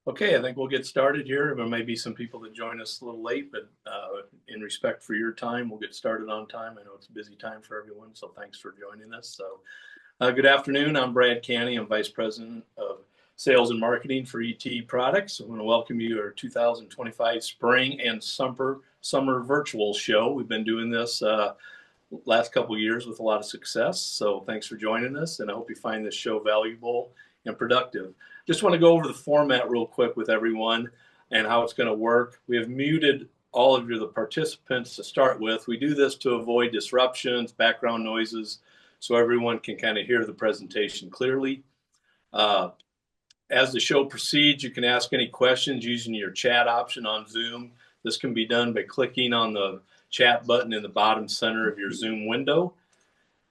Okay, I think we'll get started here. There may be some people that join us a little late, but in respect for your time, we'll get started on time. I know it's a busy time for everyone, so thanks for joining us. Good afternoon. I'm Brad Canny. I'm Vice President of Sales and Marketing for ET Products. I want to welcome you to our 2025 Spring and Summer Virtual Show. We've been doing this last couple of years with a lot of success, so thanks for joining us, and I hope you find this show valuable and productive. Just want to go over the format real quick with everyone and how it's going to work. We have muted all of the participants to start with. We do this to avoid disruptions, background noises, so everyone can kind of hear the presentation clearly. As the show proceeds, you can ask any questions using your chat option on Zoom. This can be done by clicking on the chat button in the bottom center of your Zoom window.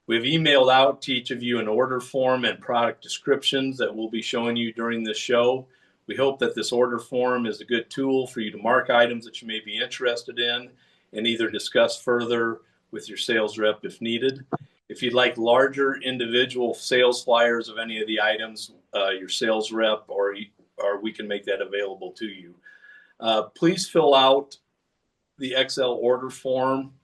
We've emailed out to each of you an order form and product descriptions that we'll be showing you during this show. We hope that this order form is a good tool for you to mark items that you may be interested in and either discuss further with your sales rep if needed. If you'd like larger individual sales flyers of any of the items, your sales rep or we can make that available to you. Please fill out the Excel order form.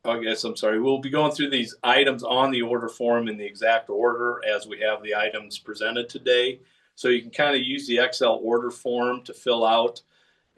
We'll be going through these items on the order form in the exact order as we have the items presented today. So you can kind of use the Excel order form to fill out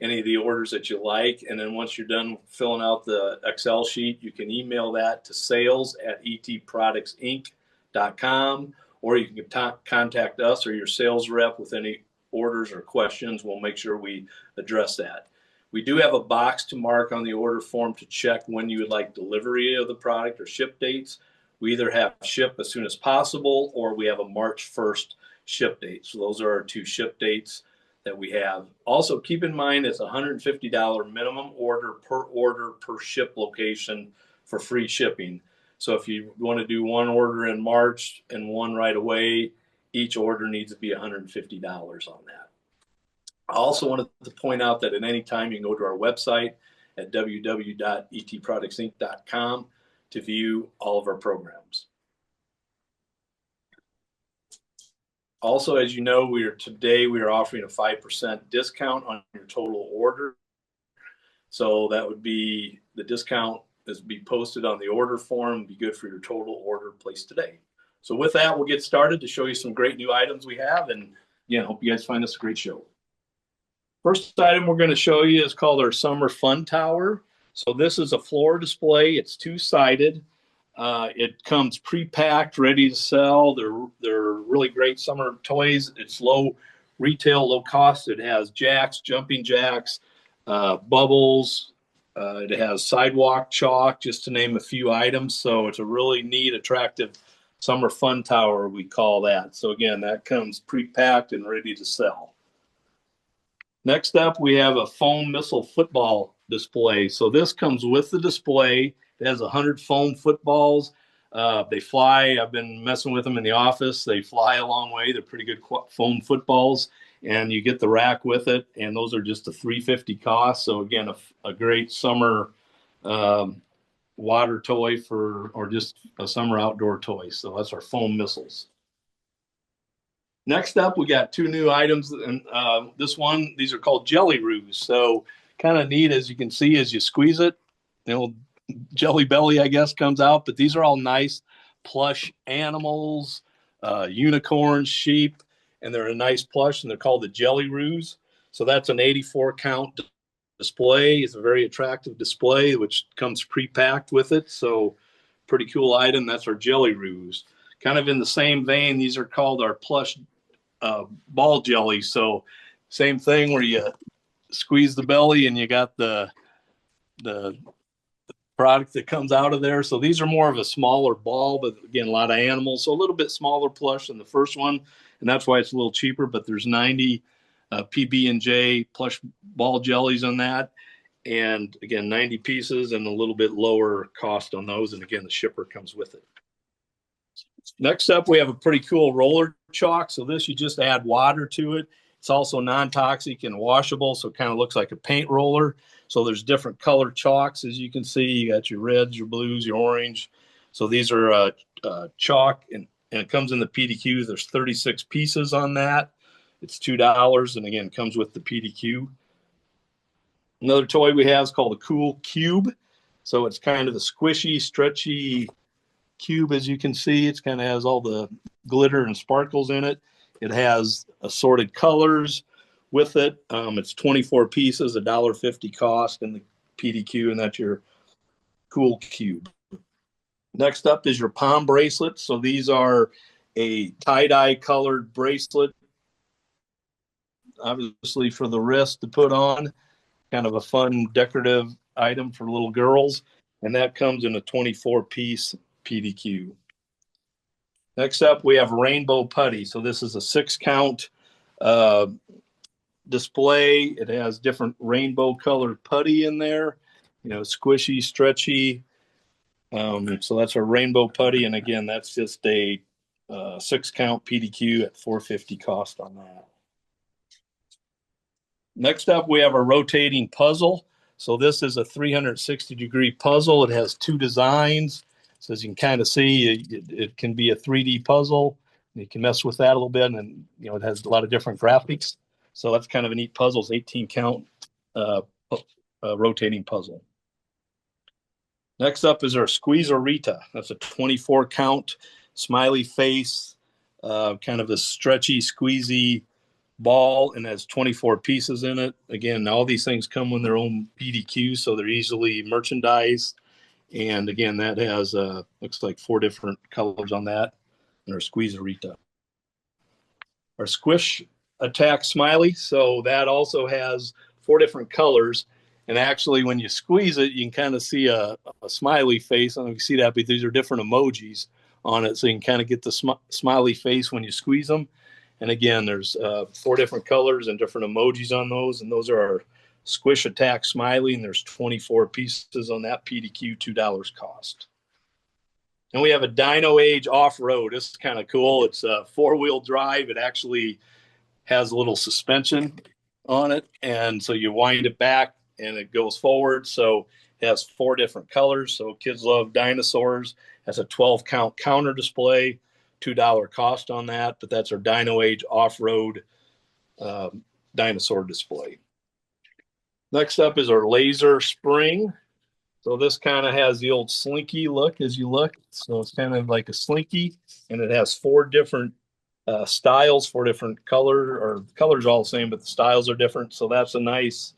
any of the orders that you like. And then once you're done filling out the Excel sheet, you can email that to sales@etproductsinc.com, or you can contact us or your sales rep with any orders or questions. We'll make sure we address that. We do have a box to mark on the order form to check when you would like delivery of the product or ship dates. We either have ship as soon as possible or we have a March 1st ship date. So those are our two ship dates that we have. Also, keep in mind it's $150 minimum order per ship location for free shipping. So if you want to do one order in March and one right away, each order needs to be $150 on that. I also wanted to point out that at any time you can go to our website at www.etproductsinc.com to view all of our programs. Also, as you know, today we are offering a 5% discount on your total order. So that would be the discount is be posted on the order form, be good for your total order placed today. So with that, we'll get started to show you some great new items we have, and again, hope you guys find this a great show. First item we're going to show you is called our Summer Fun Tower. So this is a floor display. It's two-sided. It comes pre-packed, ready to sell. They're really great summer toys. It's low retail, low cost. It has jacks, jumping jacks, bubbles. It has sidewalk chalk, just to name a few items. So it's a really neat, attractive summer fun tower, we call that. So again, that comes pre-packed and ready to sell. Next up, we have a foam missile football display. So this comes with the display. It has 100 foam footballs. They fly. I've been messing with them in the office. They fly a long way. They're pretty good foam footballs, and you get the rack with it, and those are just a $350 cost. So again, a great summer water toy or just a summer outdoor toy. So that's our foam missiles. Next up, we got two new items, and these are called Jelly Roos. So kind of neat, as you can see, as you squeeze it, jelly belly, I guess, comes out. But these are all nice plush animals, unicorns, sheep, and they're a nice plush, and they're called the Jelly Roos. So that's an 84 count display. It's a very attractive display, which comes pre-packed with it. So pretty cool item. That's our Jelly Roos. Kind of in the same vein, these are called our plush ball jelly. So same thing where you squeeze the belly and you got the product that comes out of there. So these are more of a smaller ball, but again, a lot of animals. So a little bit smaller plush than the first one. And that's why it's a little cheaper, but there's 90 PB&J plush ball jellies on that. And again, 90 pieces and a little bit lower cost on those. And again, the shipper comes with it. Next up, we have a pretty cool roller chalk. So this, you just add water to it. It's also non-toxic and washable, so it kind of looks like a paint roller. So there's different colored chalks, as you can see. You got your reds, your blues, your orange. So these are chalk, and it comes in the PDQ. There's 36 pieces on that. It's $2, and again, comes with the PDQ. Another toy we have is called a Cool Cube. So it's kind of a squishy, stretchy cube, as you can see. It's kind of has all the glitter and sparkles in it. It has assorted colors with it. It's 24 pieces, $1.50 cost in the PDQ, and that's your Cool Cube. Next up is your palm bracelet. So these are a tie-dye colored bracelet, obviously for the wrist to put on, kind of a fun decorative item for little girls. And that comes in a 24-piece PDQ. Next up, we have Rainbow Putty. So this is a 6-count display. It has different rainbow colored putty in there, squishy, stretchy. So that's our Rainbow Putty. And again, that's just a 6-count PDQ at $4.50 cost on that. Next up, we have a rotating puzzle. So this is a 360-degree puzzle. It has 2 designs. So as you can kind of see, it can be a 3D puzzle. You can mess with that a little bit, and it has a lot of different graphics. So that's kind of a neat puzzle. It's 18-count rotating puzzle. Next up is our Squeezerita. That's a 24-count smiley face, kind of a stretchy, squeezy ball, and has 24 pieces in it. Again, all these things come with their own PDQ, so they're easily merchandised. And again, that has looks like 4 different colors on that. And our Squeezerita. Our Squish Attack Smiley. So that also has 4 different colors. And actually, when you squeeze it, you can kind of see a smiley face. I don't know if you see that, but these are different emojis on it. So you can kind of get the smiley face when you squeeze them. And again, there's 4 different colors and different emojis on those. And those are our Squish Attack Smiley. And there's 24 pieces on that PDQ, $2 cost. And we have a Dino Age Off-Road. This is kind of cool. It's a 4-wheel drive. It actually has a little suspension on it. And so you wind it back and it goes forward. So it has 4 different colors. So kids love dinosaurs. That's a 12-count counter display, $2 cost on that. But that's our Dino Age Off-Road dinosaur display. Next up is our Laser Spring. So this kind of has the old slinky look as you look. So it's kind of like a slinky, and it has 4 different styles, 4 different colors, or colors all the same, but the styles are different. So that's a nice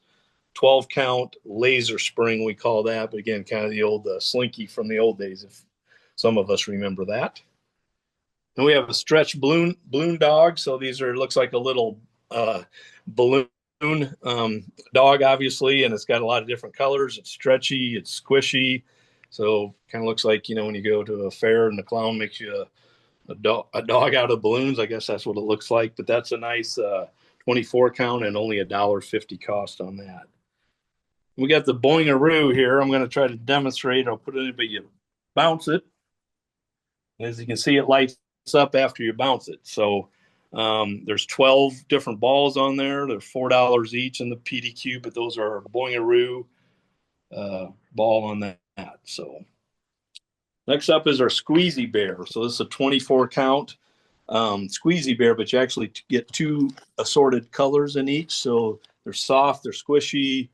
12-count laser spring, we call that. But again, kind of the old slinky from the old days, if some of us remember that. And we have a stretch balloon dog. So these are, looks like a little balloon dog, obviously, and it's got a lot of different colors. It's stretchy, it's squishy, so kind of looks like when you go to a fair and the clown makes you a dog out of balloons. I guess that's what it looks like. But that's a nice 24 count and only $1.50 cost on that. We got the Boingaroo here. I'm going to try to demonstrate. I'll put it in, but you bounce it. As you can see, it lights up after you bounce it. So there's 12 different balls on there. They're $4 each in the PDQ, but those are Boingaroo ball on that. So next up is our Squeezy Bear. So this is a 24 count Squeezy Bear, but you actually get 2 assorted colors in each. So they're soft, they're squishy.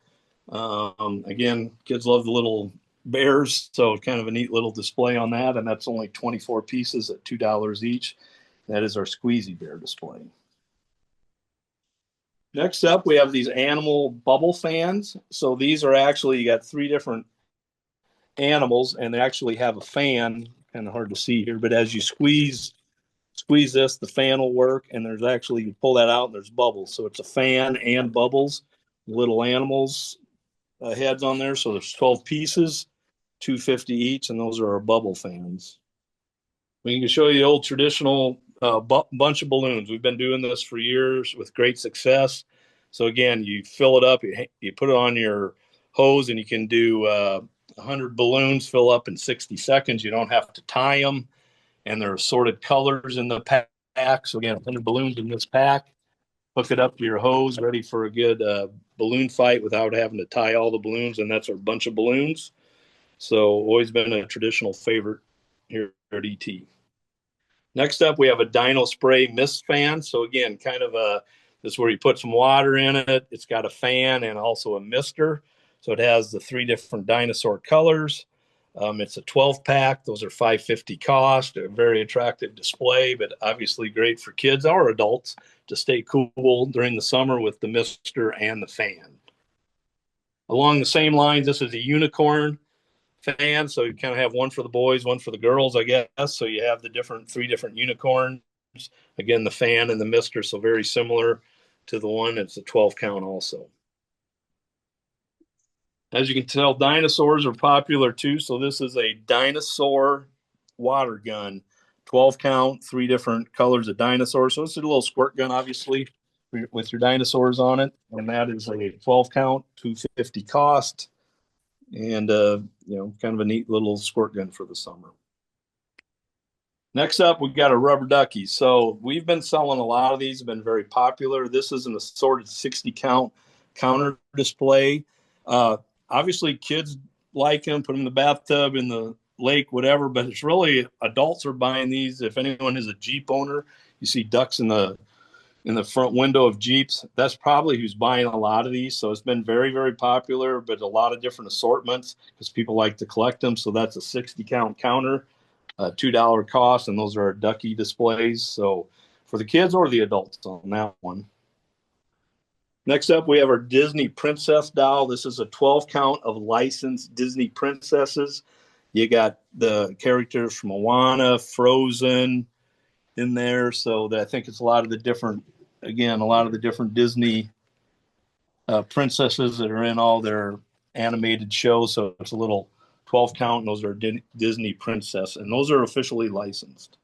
Again, kids love the little bears, so kind of a neat little display on that. And that's only 24 pieces at $2 each. That is our Squeezy Bear display. Next up, we have these animal bubble fans. So these are actually, you got 3 different animals, and they actually have a fan. Kind of hard to see here, but as you squeeze this, the fan will work, and there's actually, you pull that out, and there's bubbles. So it's a fan and bubbles, little animals heads on there. So there's 12 pieces, $2.50 each, and those are our bubble fans. We can show you the old traditional bunch of balloons. We've been doing this for years with great success. So again, you fill it up, you put it on your hose, and you can do 100 balloons fill up in 60 seconds. You don't have to tie them, and there are assorted colors in the pack. So again, 100 balloons in this pack. Hook it up to your hose, ready for a good balloon fight without having to tie all the balloons, and that's our bunch of balloons. So always been a traditional favorite here at ET. Next up, we have a Dino Spray mist fan. So again, kind of this is where you put some water in it. It's got a fan and also a mister. So it has the 3 different dinosaur colors. It's a 12 pack. Those are $5.50 cost. A very attractive display, but obviously great for kids or adults to stay cool during the summer with the mister and the fan. Along the same lines, this is a unicorn fan. So you kind of have one for the boys, one for the girls, I guess. So you have the 3 different unicorns. Again, the fan and the mister, so very similar to the one. It's a 12 count also. As you can tell, dinosaurs are popular too. So this is a dinosaur water gun, 12 count, 3 different colors of dinosaurs. So it's a little squirt gun, obviously, with your dinosaurs on it. And that is a 12 count, $2.50 cost. And, kind of a neat little squirt gun for the summer. Next up, we've got a rubber ducky. So we've been selling a lot of these, have been very popular. This is an assorted 60 count counter display. Obviously, kids like them, put them in the bathtub, in the lake, whatever, but it's really adults are buying these. If anyone is a Jeep owner, you see ducks in the front window of Jeeps. That's probably who's buying a lot of these. So it's been very, very popular, but a lot of different assortments because people like to collect them. So that's a 60 count counter, $2 cost, and those are our ducky displays. So for the kids or the adults on that one. Next up, we have our Disney Princess doll. This is a 12 count of licensed Disney princesses. You got the characters from Moana, Frozen in there. So I think it's a lot of the different Disney princesses that are in all their animated shows. So it's a little 12 count, and those are Disney Princess, and those are officially licensed.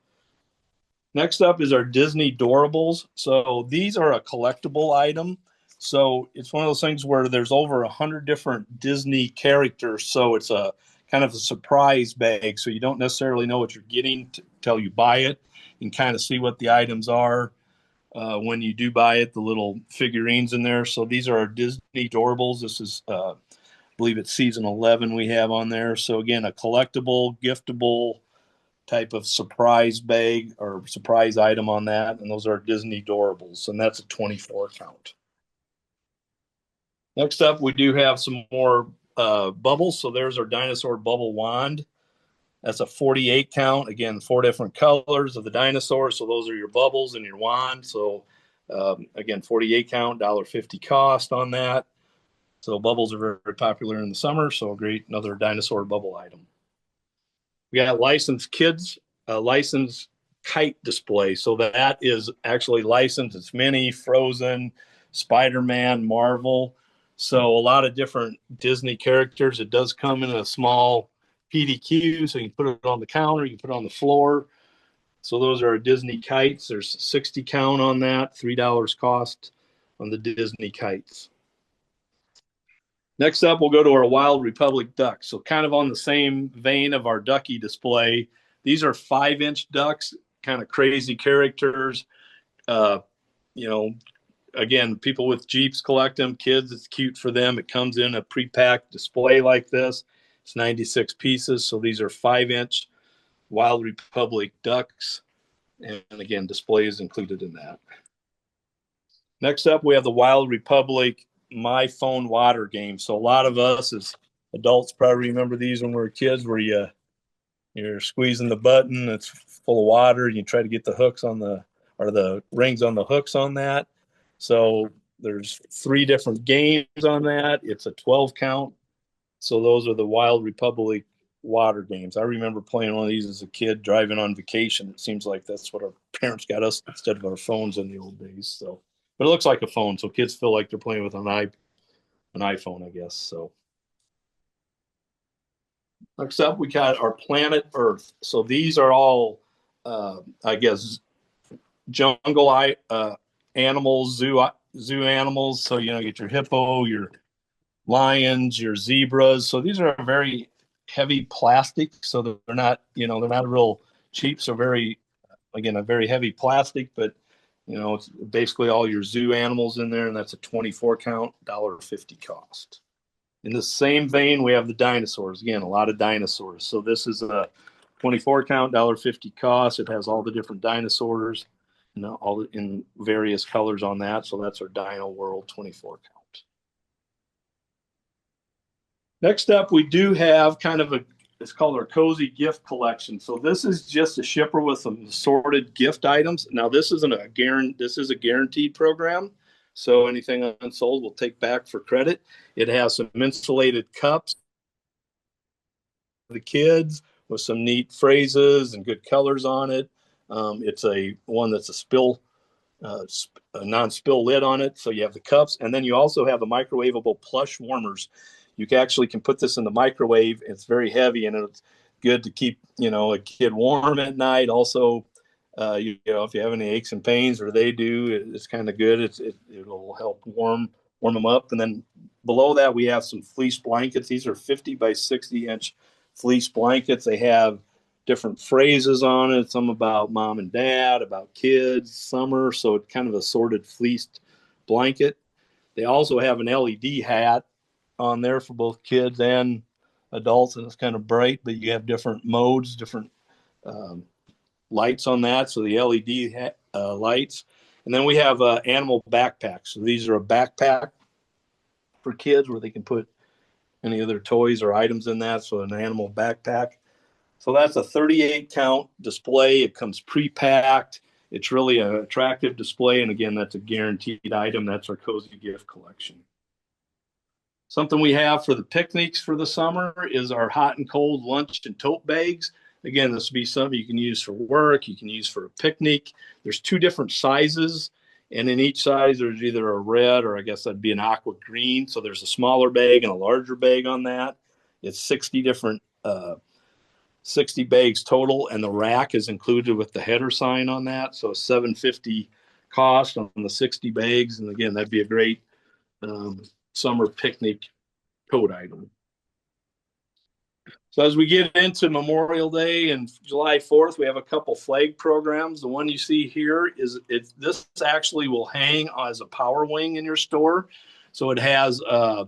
Next up is our Disney Doorables. So these are a collectible item. So it's one of those things where there's over 100 different Disney characters. So it's a kind of a surprise bag. So you don't necessarily know what you're getting until you buy it. You can kind of see what the items are when you do buy it, the little figurines in there. So these are our Disney Doorables. This is, I believe it's season 11 we have on there. So again, a collectible, giftable type of surprise bag or surprise item on that. And those are Disney Doorables. And that's a 24 count. Next up, we do have some more bubbles. So there's our dinosaur bubble wand. That's a 48 count. Again, 4 different colors of the dinosaur. So those are your bubbles and your wand. So again, 48 count, $1.50 cost on that. So bubbles are very, very popular in the summer. So a great, another dinosaur bubble item. We got licensed kids, licensed kite display. So that is actually licensed. It's Minnie, Frozen, Spider-Man, Marvel. So a lot of different Disney characters. It does come in a small PDQ, so you can put it on the counter, you can put it on the floor. So those are Disney kites. There's 60 count on that, $3 cost on the Disney kites. Next up, we'll go to our Wild Republic ducks. So kind of on the same vein of our ducky display. These are 5-inch ducks, kind of crazy characters. Again, people with Jeeps collect them. Kids, it's cute for them. It comes in a pre-packed display like this. It's 96 pieces. So these are 5-inch Wild Republic ducks. And again, display is included in that. Next up, we have the Wild Republic My Phone water game. So a lot of us as adults probably remember these when we were kids, where you're squeezing the button, it's full of water, and you try to get the hooks on the rings on the hooks on that. So there's 3 different games on that. It's a 12 count. So those are the Wild Republic water games. I remember playing one of these as a kid driving on vacation. It seems like that's what our parents got us instead of our phones in the old days. So, but it looks like a phone. So kids feel like they're playing with an iPhone, I guess. So next up, we got our Planet Earth. So these are all, I guess, jungle animals, zoo animals. So, you get your hippo, your lions, your zebras. So these are very heavy plastic. So they're not real cheap. So a very heavy plastic, but it's basically all your zoo animals in there. And that's a 24 count, $1.50 cost. In the same vein, we have the dinosaurs. Again, a lot of dinosaurs. So this is a 24 count, $1.50 cost. It has all the different dinosaurs, all in various colors on that. So that's our Dino World 24 count. Next up, we do have kind of it's called our Cozy Gift Collection. So this is just a shipper with some assorted gift items. Now this is a guaranteed program. So anything unsold we'll take back for credit. It has some insulated cups for the kids with some neat phrases and good colors on it. It's a one that's a non-spill lid on it. So you have the cups, and then you also have the microwavable plush warmers. You actually can put this in the microwave. It's very heavy, and it's good to keep a kid warm at night. Also, if you have any aches and pains, or they do, it's kind of good. It'll help warm them up. And then below that, we have some fleece blankets. These are 50 by 60 inch fleece blankets. They have different phrases on it, some about mom and dad, about kids, summer. So it's kind of a sorted fleeced blanket. They also have an LED hat on there for both kids and adults, and it's kind of bright, but you have different modes, different lights on that. So the LED lights. And then we have animal backpacks. So these are a backpack for kids where they can put any of their toys or items in that. So an animal backpack. So that's a 38 count display. It comes pre-packed. It's really an attractive display. And again, that's a guaranteed item. That's our Cozy Gift Collection. Something we have for the picnics for the summer is our hot and cold lunch and tote bags. Again, this would be something you can use for work. You can use for a picnic. There's 2 different sizes. And in each size, there's either a red or I guess that'd be an aqua green. So there's a smaller bag and a larger bag on that. It's 60 bags total, and the rack is included with the header sign on that. So $7.50 cost on the 60 bags. And again, that'd be a great summer picnic tote item. So as we get into Memorial Day and July 4th, we have a couple flag programs. The one you see here is this actually will hang as a power wing in your store. So it has, I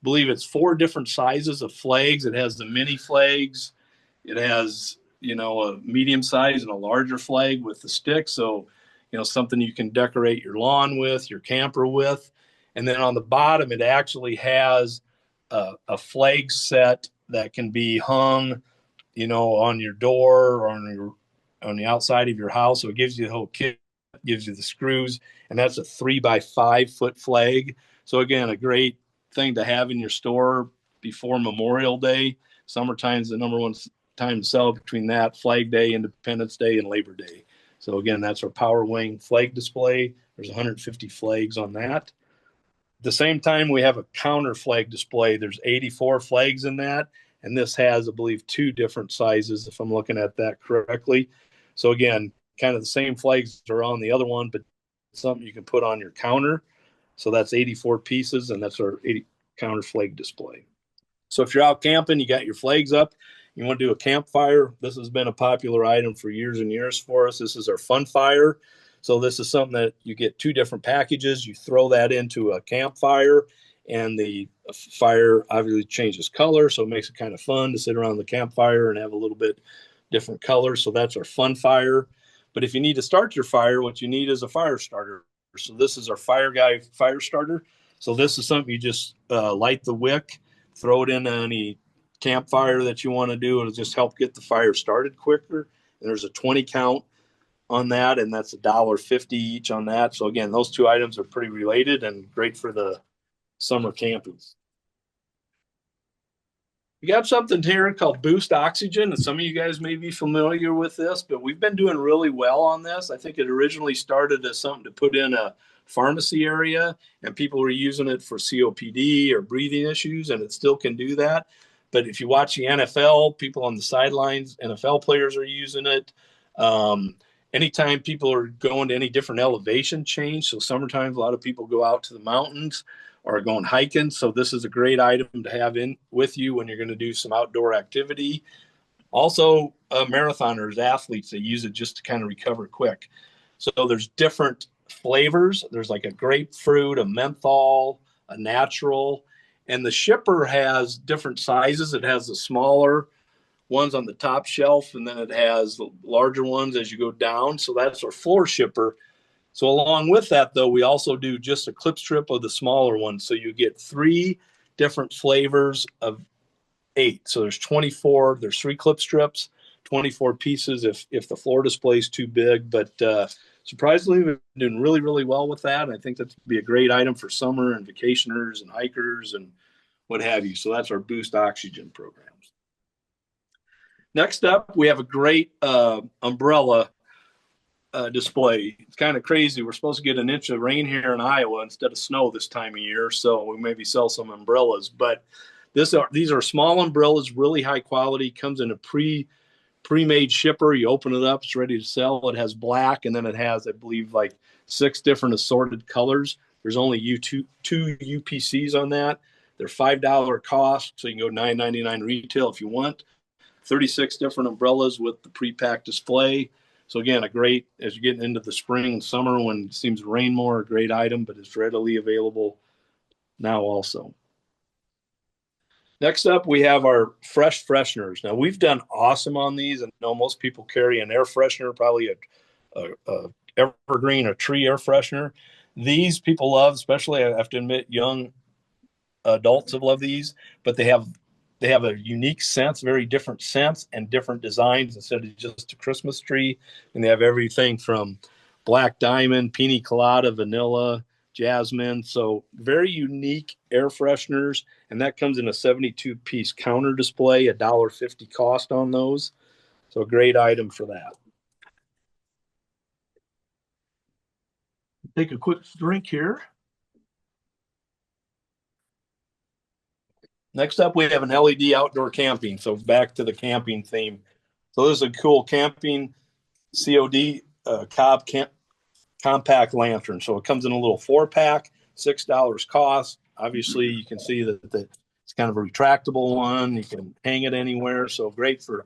believe it's 4 different sizes of flags. It has the mini flags. It has, a medium size and a larger flag with the stick. So, something you can decorate your lawn with, your camper with. And then on the bottom, it actually has a flag set that can be hung, on your door or on the outside of your house. So it gives you the whole kit, gives you the screws, and that's a 3 by 5 foot flag. So again, a great thing to have in your store before Memorial Day. Summertime's the number one time to sell between that, Flag Day, Independence Day, and Labor Day. So again, that's our Power Wing flag display. There's 150 flags on that. At the same time, we have a counter flag display. There's 84 flags in that, and this has, I believe, 2 different sizes, if I'm looking at that correctly. So again, kind of the same flags are on the other one, but something you can put on your counter. So that's 84 pieces, and that's our 80 counter flag display. So if you're out camping, you got your flags up, you want to do a campfire, this has been a popular item for years and years for us. This is our Fun Fire. So this is something that you get 2 different packages. You throw that into a campfire, and the fire obviously changes color. So it makes it kind of fun to sit around the campfire and have a little bit different colors. So that's our Fun Fire. But if you need to start your fire, what you need is a fire starter. So this is our Fire Guy fire starter. So this is something you just light the wick, throw it in any campfire that you want to do. It'll just help get the fire started quicker. And there's a 20 count on that, and that's $1.50 each on that. So again, those 2 items are pretty related and great for the summer camping. We got something here called Boost Oxygen, and some of you guys may be familiar with this, but we've been doing really well on this. I think it originally started as something to put in a pharmacy area, and people were using it for COPD or breathing issues, and it still can do that. But if you watch the NFL, people on the sidelines, NFL players are using it. Anytime people are going to any different elevation change, so summertime, a lot of people go out to the mountains or going hiking. So this is a great item to have in with you when you're going to do some outdoor activity. Also, marathoners, athletes, they use it just to kind of recover quick. So there's different flavors. There's like a grapefruit, a menthol, a natural, and the shipper has different sizes. It has the smaller ones on the top shelf, and then it has the larger ones as you go down. So that's our floor shipper. So along with that, though, we also do just a clip strip of the smaller ones. So you get 3 different flavors of 8. So there's 24. There's 3 clip strips, 24 pieces if the floor display is too big. But surprisingly, we've been doing really, really well with that. And I think that'd be a great item for summer and vacationers and hikers and what have you. So that's our Boost Oxygen programs. Next up, we have a great umbrella display. It's kind of crazy. We're supposed to get an inch of rain here in Iowa instead of snow this time of year, so we maybe sell some umbrellas. But these are small umbrellas, really high quality. Comes in a pre-made shipper. You open it up, it's ready to sell. It has black, and then it has, I believe, like 6 different assorted colors. There's only two UPCs on that. They're $5 cost, so you can go $9.99 retail if you want. 36 different umbrellas with the pre-packed display. So again, a great, as you're getting into the spring and summer when it seems to rain more, a great item, but it's readily available now also. Next up, we have our fresh fresheners. Now, we've done awesome on these. And I know most people carry an air freshener, probably a evergreen or tree air freshener. These people love, especially, I have to admit, young adults have loved these, but they have a unique scent, very different scents and different designs instead of just a Christmas tree. And they have everything from black diamond, pina colada, vanilla, jasmine. So very unique air fresheners. And that comes in a 72-piece counter display, $1.50 cost on those. So a great item for that. Take a quick drink here. Next up, we have an LED outdoor camping. So back to the camping theme. So this is a cool camping COD Cobb compact lantern. So it comes in a little 4-pack, $6 cost. Obviously, you can see that it's kind of a retractable one. You can hang it anywhere. So great for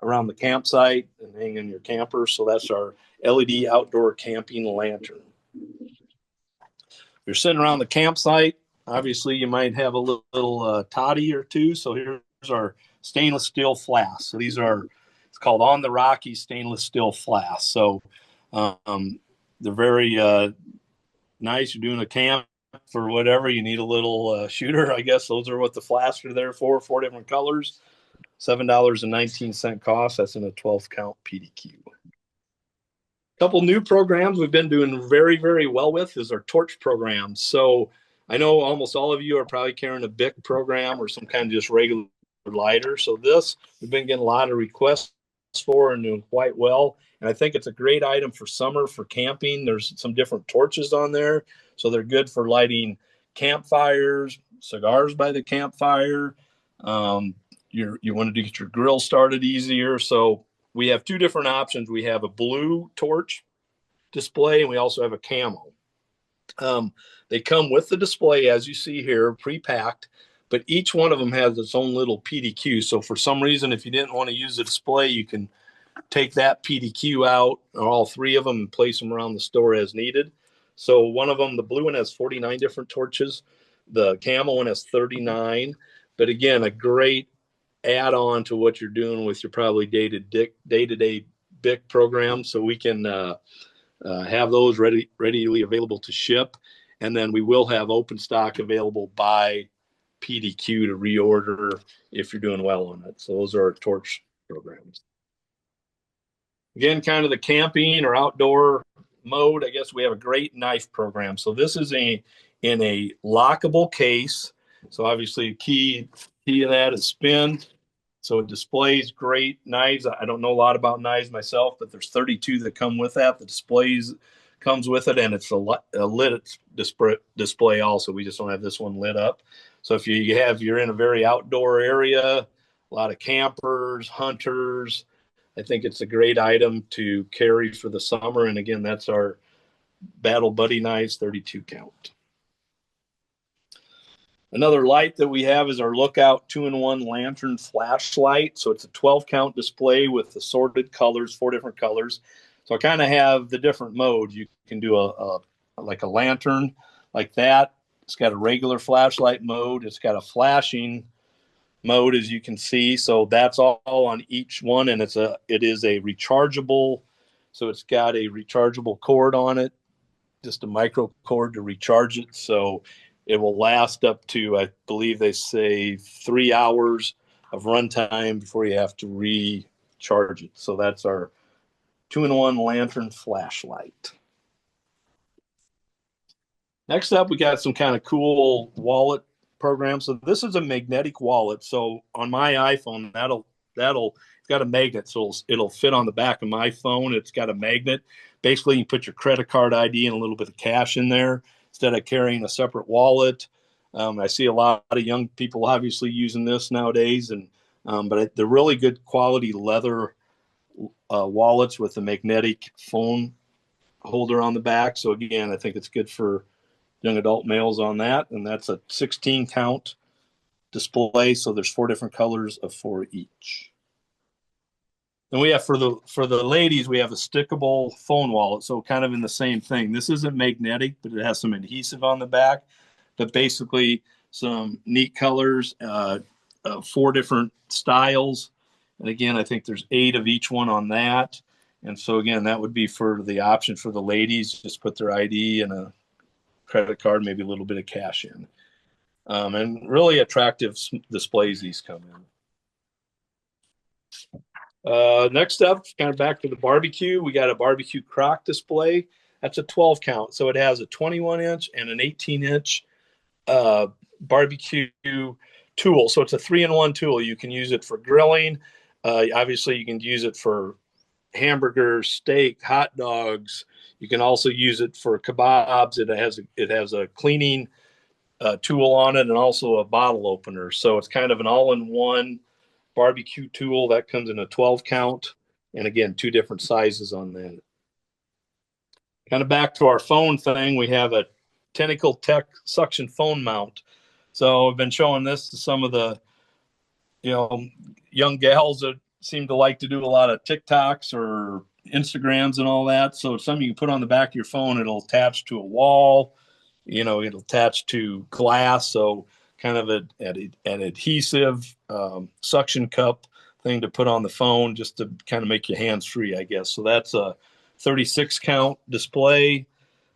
around the campsite and hang in your camper. So that's our LED outdoor camping lantern. If you're sitting around the campsite, obviously you might have a little toddy or two. So here's our stainless steel flasks. So these are, it's called On the Rocky stainless steel flasks. So they're very nice. You're doing a camp for whatever, you need a little shooter, I guess. Those are what the flasks are there for, 4 different colors, $7.19 cost. That's in a 12 count PDQ. Couple new programs we've been doing very, very well with is our torch program. So I know almost all of you are probably carrying a BIC program or some kind of just regular lighter. So this, we've been getting a lot of requests for and doing quite well. And I think it's a great item for summer, for camping. There's some different torches on there. So they're good for lighting campfires, cigars by the campfire. You want to get your grill started easier. So we have 2 different options. We have a blue torch display, and we also have a camo. They come with the display, as you see here, pre-packed, but each one of them has its own little PDQ. So for some reason, if you didn't want to use the display, you can take that PDQ out, or all 3 of them, and place them around the store as needed. So one of them, the blue one, has 49 different torches. The camo one has 39. But again, a great add on to what you're doing with your probably day-to-day BIC program. So we can have those readily available to ship. And then we will have open stock available by PDQ to reorder if you're doing well on it. So those are our torch programs. Again, kind of the camping or outdoor mode, I guess we have a great knife program. So this is in a lockable case. So obviously key to that is spin. So it displays great knives. I don't know a lot about knives myself, but there's 32 that come with that. The displays comes with it, and it's a lit display also. We just don't have this one lit up. So if you're in a very outdoor area, a lot of campers, hunters, I think it's a great item to carry for the summer. And again, that's our Battle Buddy knives, 32 count. Another light that we have is our Lookout 2-in-1 lantern flashlight. So it's a 12 count display with assorted colors, 4 different colors. So I kind of have the different modes. You can do like a lantern like that. It's got a regular flashlight mode. It's got a flashing mode, as you can see. So that's all on each one, and it is a rechargeable. So it's got a rechargeable cord on it, just a micro cord to recharge it. So it will last up to, I believe they say, 3 hours of runtime before you have to recharge it. So that's our 2-in-1 lantern flashlight. Next up, we got some kind of cool wallet program. So this is a magnetic wallet. So on my iPhone, it's got a magnet, so it'll fit on the back of my phone. It's got a magnet. Basically, you put your credit card ID and a little bit of cash in there instead of carrying a separate wallet. I see a lot of young people obviously using this nowadays, but they're really good quality leather wallets with a magnetic phone holder on the back. So again, I think it's good for young adult males on that, and that's a 16 count display. So there's 4 different colors of 4 each. And we have for the ladies, we have a stickable phone wallet. So kind of in the same thing. This isn't magnetic, but it has some adhesive on the back. But basically, some neat colors, 4 different styles. And again, I think there's 8 of each one on that. And so again, that would be for the option for the ladies. Just put their ID and a credit card, maybe a little bit of cash in. And really attractive displays these come in. Next up, kind of back to the barbecue, we got a barbecue crock display. That's a 12 count. So it has a 21-inch and an 18-inch barbecue tool. So it's a 3-in-1 tool. You can use it for grilling. Obviously, you can use it for hamburgers, steak, hot dogs. You can also use it for kebabs. It has a cleaning tool on it and also a bottle opener. So it's kind of an all-in-one barbecue tool that comes in a 12 count. And again, 2 different sizes on that. Kind of back to our phone thing, we have a Tentacle Tech suction phone mount. So I've been showing this to some of the, young gals that seem to like to do a lot of TikToks or Instagrams and all that. So it's something you can put on the back of your phone. It'll attach to a wall, it'll attach to glass. So kind of an adhesive suction cup thing to put on the phone just to kind of make your hands free, I guess. So that's a 36 count display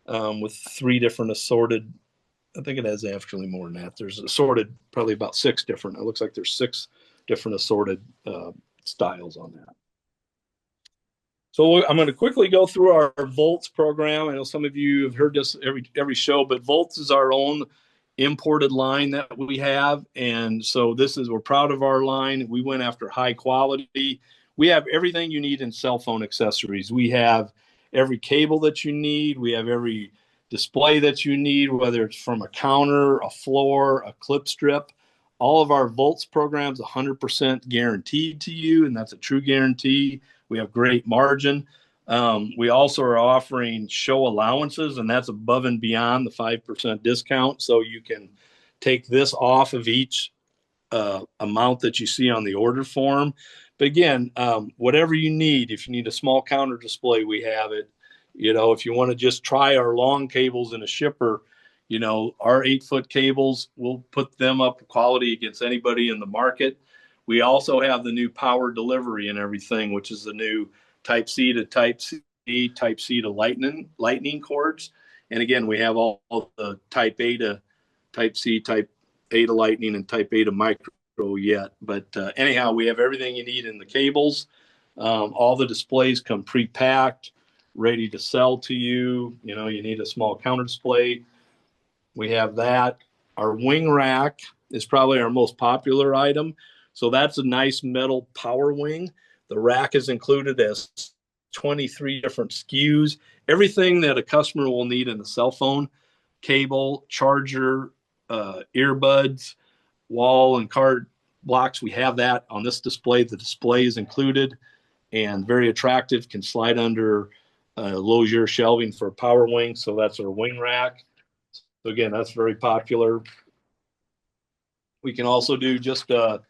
with 3 different assorted. I think it has actually more than that. There's assorted probably about 6 different. It looks like there's 6 different assorted styles on that. So I'm going to quickly go through our Volts program. I know some of you have heard this every show, but Volts is our own imported line that we have. And so we're proud of our line. We went after high quality. We have everything you need in cell phone accessories. We have every cable that you need. We have every display that you need, whether it's from a counter, a floor, a clip strip. All of our Volts programs 100% guaranteed to you, and that's a true guarantee. We have great margin. We also are offering show allowances, and that's above and beyond the 5% discount. So you can take this off of each amount that you see on the order form. But again, whatever you need, if you need a small counter display, we have it. If you want to just try our long cables in a shipper, our 8-foot cables, we'll put them up quality against anybody in the market. We also have the new power delivery and everything, which is the new Type C to Type C, Type C to lightning cords. And again, we have all the Type A to Type C, Type A to lightning, and Type A to micro yet. But anyhow, we have everything you need in the cables. All the displays come pre-packed, ready to sell to you. You need a small counter display. We have that. Our wing rack is probably our most popular item. So that's a nice metal power wing. The rack is included as 23 different SKUs. Everything that a customer will need in a cell phone, cable, charger, earbuds, wall and card blocks. We have that on this display. The display is included and very attractive, can slide under low-tier shelving for a power wing. So that's our wing rack. So again, that's very popular. We can also do just a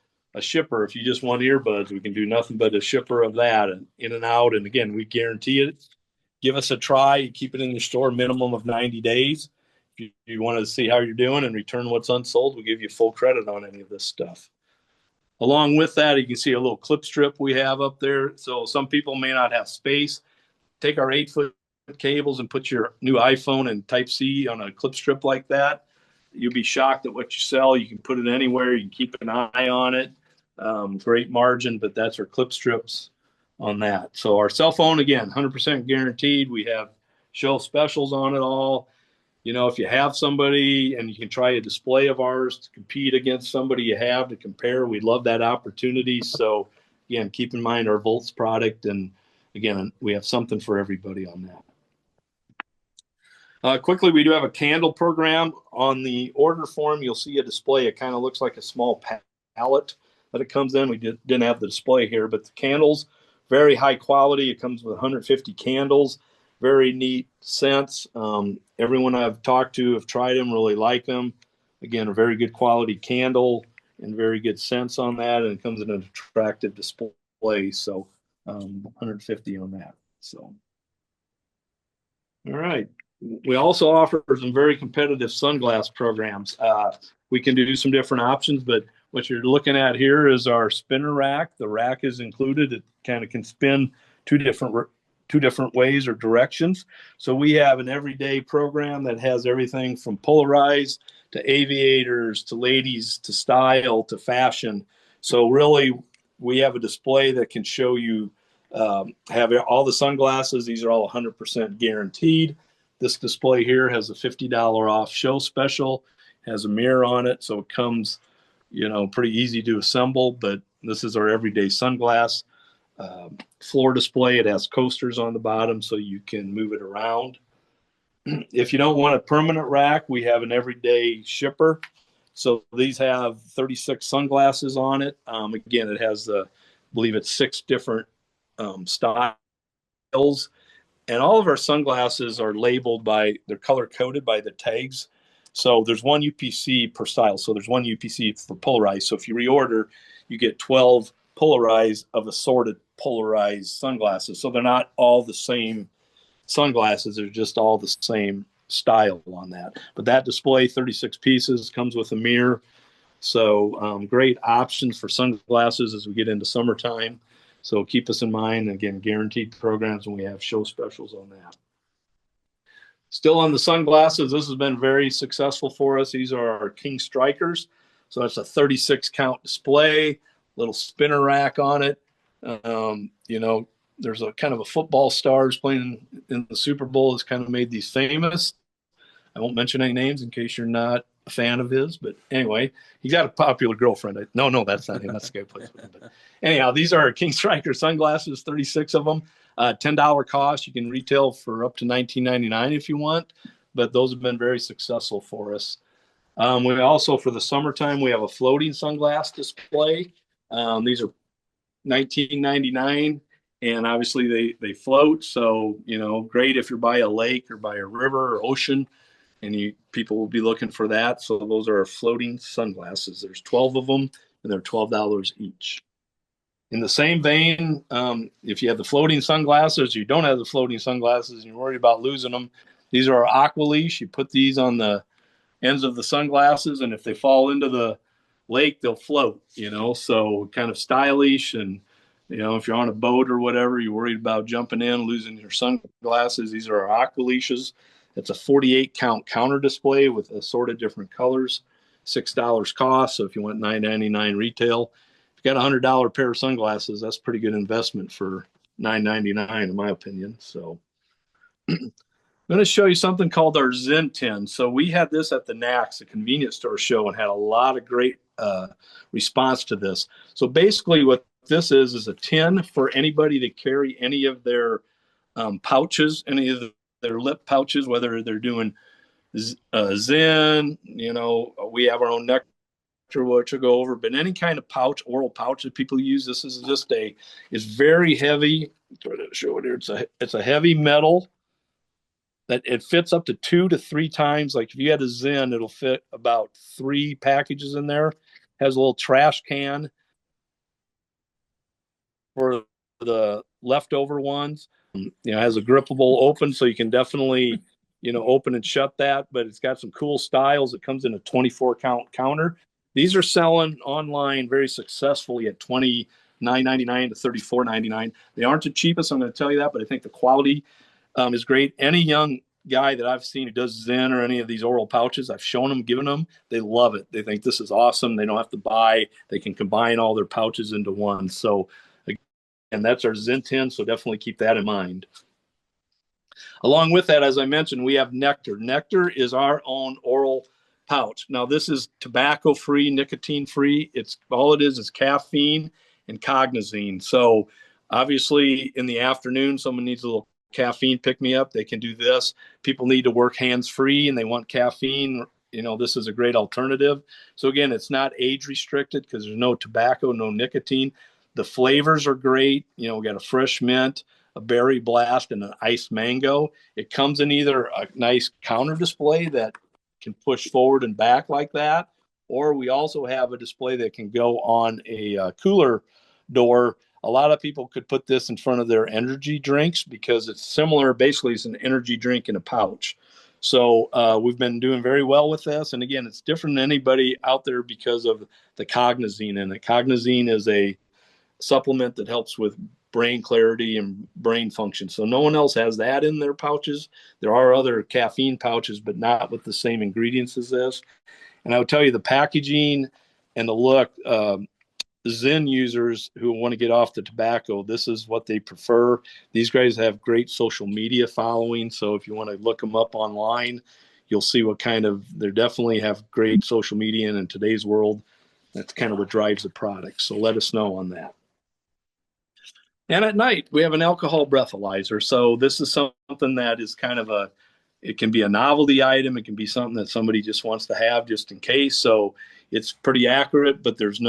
shipper. If you just want earbuds, we can do nothing but a shipper of that and in and out. And again, we guarantee it. Give us a try. You keep it in your store, minimum of 90 days. If you want to see how you're doing and return what's unsold, we'll give you full credit on any of this stuff. Along with that, you can see a little clip strip we have up there. So some people may not have space. Take our 8-foot cables and put your new iPhone and Type-C on a clip strip like that. You'll be shocked at what you sell. You can put it anywhere. You can keep an eye on it. Great margin, but that's our clip strips on that. So our cell phone, again, 100% guaranteed. We have show specials on it all. You know, if you have somebody and you can try a display of ours to compete against somebody you have to compare, we love that opportunity. So again, keep in mind our Volts product, and again, we have something for everybody on that. Quickly, we do have a candle program. On the order form, you'll see a display. It kind of looks like a small pallet that it comes in. We didn't have the display here, but the candles, very high quality. It comes with 150 candles. Very neat scents. Everyone I've talked to have tried them, really like them. Again, a very good quality candle and very good scents on that. And it comes in an attractive display. So 150 on that. So, all right. We also offer some very competitive sunglass programs. We can do some different options, but what you're looking at here is our spinner rack. The rack is included. It kind of can spin two different ways or directions. So we have an everyday program that has everything from polarized to aviators to ladies to style to fashion. So really, we have a display that can show you have all the sunglasses. These are all 100% guaranteed. This display here has a $50 off show special, has a mirror on it, so it comes, you know, pretty easy to assemble, but this is our everyday sunglass. Floor display. It has coasters on the bottom so you can move it around. If you don't want a permanent rack, we have an everyday shipper. So these have 36 sunglasses on it. Again, it has I believe it's 6 different styles. And all of our sunglasses are labeled they're color coded by the tags. So there's one UPC per style. So there's one UPC for polarized. So if you reorder, you get 12 polarized of assorted polarized sunglasses. So they're not all the same sunglasses. They're just all the same style on that. But that display, 36 pieces, comes with a mirror. So great options for sunglasses as we get into summertime. So keep us in mind. Again, guaranteed programs, and we have show specials on that. Still on the sunglasses, this has been very successful for us. These are our King Strikers. So that's a 36 count display, little spinner rack on it. You know, there's a kind of a football stars playing in the Super Bowl has kind of made these famous. I won't mention any names in case you're not a fan of his, but anyway, he got a popular girlfriend. No, that's not him. That's the guy who plays with him. But anyhow, these are King Striker sunglasses, 36 of them, $10 cost. You can retail for up to $19.99 if you want, but those have been very successful for us. We also, for the summertime, we have a floating sunglass display. These are $19.99, and obviously they float. So, you know, great if you're by a lake or by a river or ocean, and people will be looking for that. So those are floating sunglasses. There's 12 of them, and they're $12 each. In the same vein, if you have the floating sunglasses, you don't have the floating sunglasses, and you're worried about losing them, these are our Aqua Leash. You put these on the ends of the sunglasses, and if they fall into the lake, they'll float, you know, so kind of stylish. And, you know, if you're on a boat or whatever, you're worried about jumping in, losing your sunglasses, these are our Aqua Leashes. It's a 48 count counter display with assorted different colors, $6 cost. So if you want $9.99 retail, if you got $100 pair of sunglasses, that's pretty good investment for $9.99 in my opinion. So I'm going to show you something called our Zen 10. So we had this at the NACS, the convenience store show, and had a lot of great response to this. So basically what this is a tin for anybody to carry any of their pouches, any of their lip pouches, whether they're doing Zen, you know, we have our own nectar, which will go over, but any kind of pouch, oral pouch that people use, this is just it's very heavy. Try to show it here. It's a heavy metal that it fits up to 2 to 3 times. Like if you had a Zen, it'll fit about 3 packages in there. Has a little trash can for the leftover ones. You know, has a grippable open, so you can definitely, you know, open and shut that. But it's got some cool styles. It comes in a 24 count counter. These are selling online very successfully at $29.99 to $34.99. They aren't the cheapest, I'm going to tell you that, but I think the quality is great. Any young guy that I've seen who does Zen or any of these oral pouches, I've shown them, given them, they love it. They think this is awesome. They don't have to buy. They can combine all their pouches into one. So, again, that's our Zen 10, so definitely keep that in mind. Along with that, as I mentioned, we have Nectar. Nectar is our own oral pouch. Now, this is tobacco-free, nicotine-free. It's all it is caffeine and cognizine. So, obviously, in the afternoon, someone needs a little caffeine pick-me-up. They can do this. People need to work hands-free and they want caffeine. This is a great alternative. So, again, it's not age-restricted because there's no tobacco, no nicotine. The flavors are great. We got a fresh mint, a berry blast, and an iced mango. It comes in either a nice counter display that can push forward and back like that, or we also have a display that can go on a cooler door. A lot of people could put this in front of their energy drinks because it's similar. Basically, it's an energy drink in a pouch. So we've been doing very well with this. And again, it's different than anybody out there because of the cognizine in it. Cognizine is a supplement that helps with brain clarity and brain function. So no one else has that in their pouches. There are other caffeine pouches, but not with the same ingredients as this. And I would tell you the packaging and the look, Zen users who want to get off the tobacco, this is what they prefer. These guys have great social media following. So if you want to look them up online, you'll see they definitely have great social media. And in today's world, that's kind of what drives the product. So let us know on that. And at night, we have an alcohol breathalyzer. So this is something that is it can be a novelty item. It can be something that somebody just wants to have just in case. So it's pretty accurate, but there is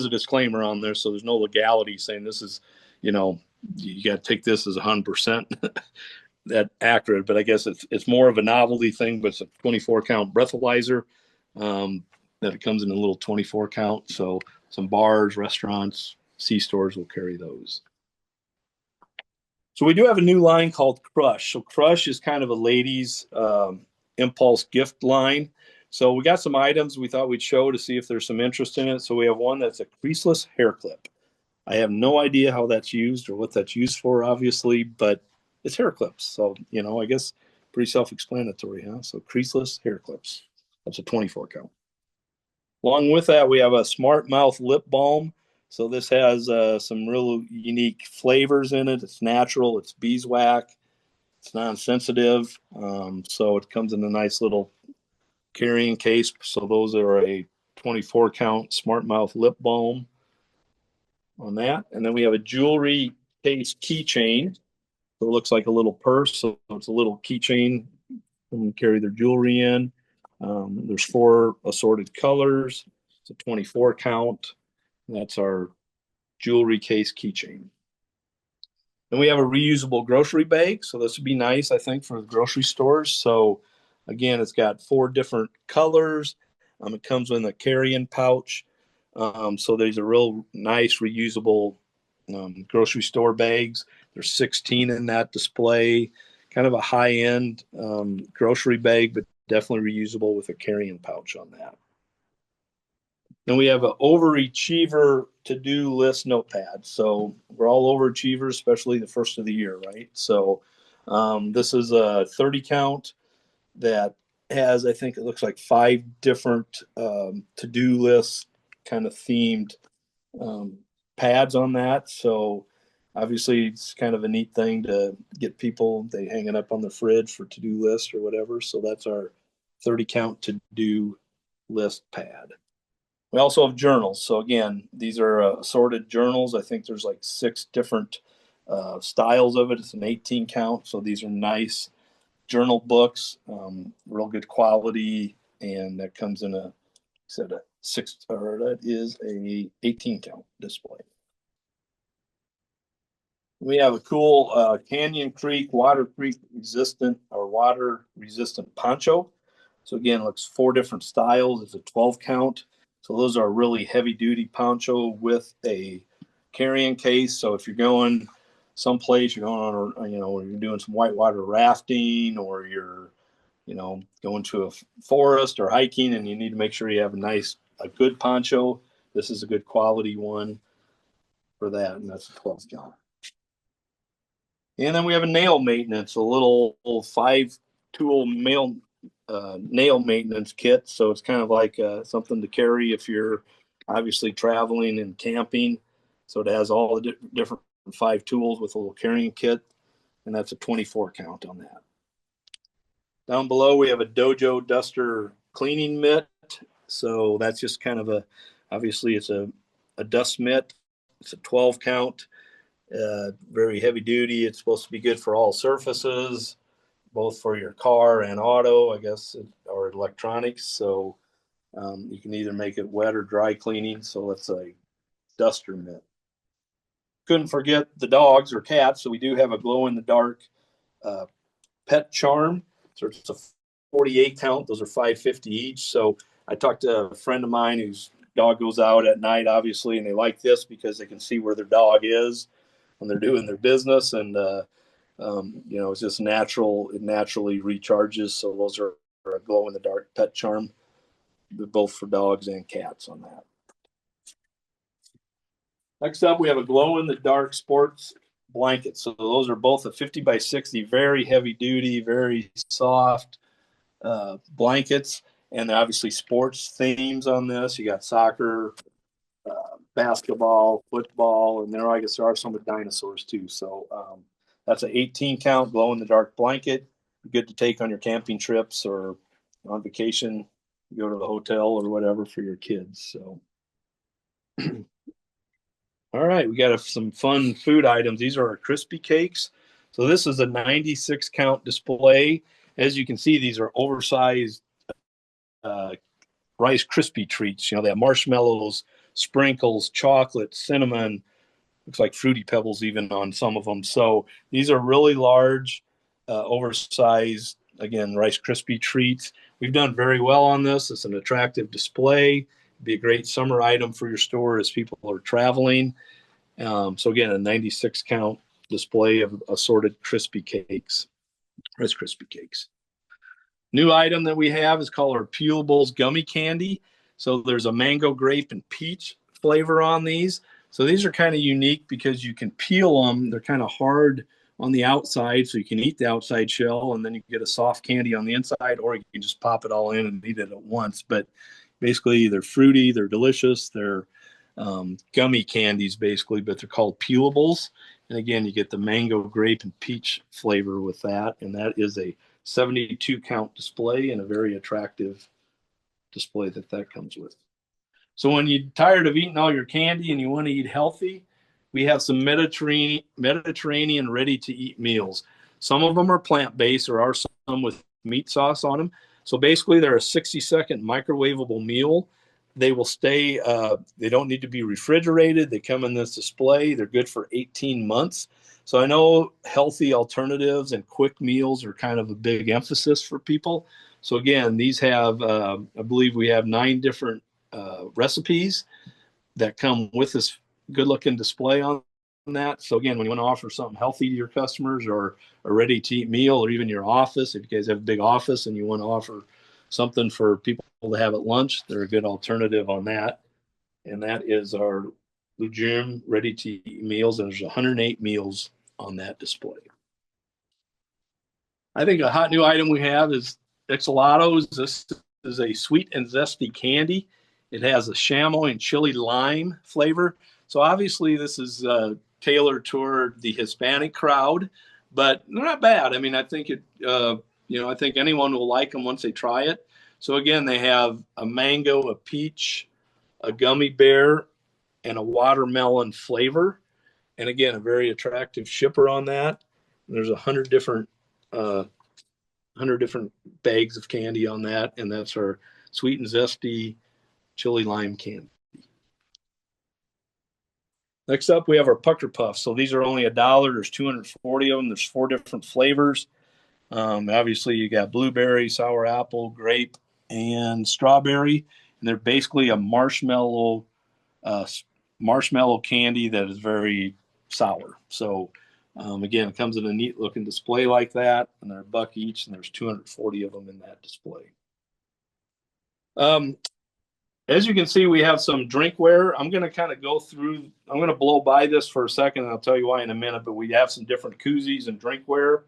a disclaimer on there. So there's no legality saying this is, you got to take this as 100% that accurate. But I guess it's more of a novelty thing, but it's a 24 count breathalyzer that it comes in a little 24 count. So some bars, restaurants, C-stores will carry those. So we do have a new line called Crush. So Crush is kind of a ladies' impulse gift line. So we got some items we thought we'd show to see if there's some interest in it. So we have one that's a creaseless hair clip. I have no idea how that's used or what that's used for, obviously, but it's hair clips. So, I guess pretty self-explanatory, huh? So creaseless hair clips. That's a 24 count. Along with that, we have a Smart Mouth lip balm. So this has some real unique flavors in it. It's natural. It's beeswax. It's non-sensitive. So it comes in a nice little carrying case. So those are a 24 count Smart Mouth lip balm on that. And then we have a jewelry case keychain. So it looks like a little purse. So it's a little keychain. Someone carry their jewelry in. There's 4 assorted colors. It's a 24 count. That's our jewelry case keychain. Then we have a reusable grocery bag. So this would be nice, I think, for the grocery stores. So again, it's got 4 different colors. It comes in a carry-in pouch. So there's a real nice reusable grocery store bags. There's 16 in that display. Kind of a high-end grocery bag, but definitely reusable with a carry-in pouch on that. Then we have an overachiever to-do list notepad. So we're all overachievers, especially the first of the year, right? So this is a 30 count that has, I think it looks like 5 different to-do lists kind of themed pads on that. So obviously it's kind of a neat thing to get people, they hang it up on the fridge for to-do list or whatever. So that's our 30 count to-do list pad. We also have journals. So again, these are assorted journals. I think there's like 6 different styles of it. It's an 18 count. So these are nice journal books, real good quality. And that comes in a 18 count display. We have a cool Canyon Creek, Water Creek resistant or water resistant poncho. So again, it looks 4 different styles. It's a 12 count. So those are really heavy duty poncho with a carrying case. So if you're going someplace, you're going on, you're doing some whitewater rafting, or you're, going to a forest or hiking, and you need to make sure you have a nice a good poncho, this is a good quality one for that, and that's a 12 count. And then we have a nail maintenance, a little 5-tool nail maintenance kit. So it's kind of like something to carry if you're obviously traveling and camping. So it has all the different 5 tools with a little carrying kit, and that's a 24 count on that. Down below, we have a Dojo Duster cleaning mitt. So that's just kind of obviously it's a dust mitt. It's a 12 count, very heavy duty. It's supposed to be good for all surfaces, both for your car and auto, I guess, or electronics. So you can either make it wet or dry cleaning. So it's a duster mitt. Couldn't forget the dogs or cats. So we do have a glow in the dark pet charm. So it's a 48 count. Those are $5.50 each. So I talked to a friend of mine whose dog goes out at night, obviously, and they like this because they can see where their dog is when they're doing their business. And, it's just natural. It naturally recharges. So those are a glow in the dark pet charm, both for dogs and cats on that. Next up, we have a glow in the dark sports blanket. So those are both a 50 by 60, very heavy duty, very soft blankets, and obviously sports themes on this. You got soccer, basketball, football, and I guess there are some with dinosaurs too. So that's an 18 count glow in the dark blanket. Good to take on your camping trips or on vacation, go to the hotel or whatever for your kids. So all right, we got some fun food items. These are our crispy cakes. So this is a 96 count display. As you can see, these are oversized Rice Krispie treats. They have marshmallows, sprinkles, chocolate, cinnamon. Looks like Fruity Pebbles even on some of them. So these are really large, oversized, again, Rice Krispie treats. We've done very well on this. It's an attractive display. It'd be a great summer item for your store as people are traveling. So again, a 96 count display of assorted crispy cakes, Rice Krispie cakes. New item that we have is called our Peelables gummy candy. So there's a mango, grape, and peach flavor on these. So these are kind of unique because you can peel them. They're kind of hard on the outside, so you can eat the outside shell, and then you get a soft candy on the inside, or you can just pop it all in and eat it at once. But basically, they're fruity, they're delicious, they're gummy candies, basically, but they're called Peelables. And again, you get the mango, grape, and peach flavor with that, and that is a 72 count display and a very attractive display that comes with. So when you're tired of eating all your candy and you want to eat healthy, we have some Mediterranean ready to eat meals. Some of them are plant-based, or are some with meat sauce on them. So basically they're a 60-second microwavable meal. They will stay, they don't need to be refrigerated. They come in this display. They're good for 18 months. So I know healthy alternatives and quick meals are kind of a big emphasis for people. So again, these have, I believe we have 9 different recipes that come with this good looking display on that. So again, when you want to offer something healthy to your customers, or a ready to eat meal, or even your office, if you guys have a big office and you want to offer something for people to have at lunch, they're a good alternative on that. And that is our Legume ready to eat meals, and there's 108 meals on that display. I think a hot new item we have is Ixolatos. This is a sweet and zesty candy. It has a chamoy and chili lime flavor. So obviously this is tailored toward the Hispanic crowd, but they're not bad. I mean, I think I think anyone will like them once they try it. So again, they have a mango, a peach, a gummy bear, and a watermelon flavor. And again, a very attractive shipper on that. And there's 100 different bags of candy on that, and that's our sweet and zesty chili lime candy. Next up, we have our Pucker Puffs. So these are only $1. There's 240 of them. There's 4 different flavors. Obviously, you got blueberry, sour apple, grape, and strawberry. And they're basically a marshmallow candy that is very sour. So again, it comes in a neat looking display like that, and they're $1 each, and there's 240 of them in that display. As you can see, we have some drinkware. I'm going to kind of go through, I'm going to blow by this for a second, and I'll tell you why in a minute, but we have some different koozies and drinkware,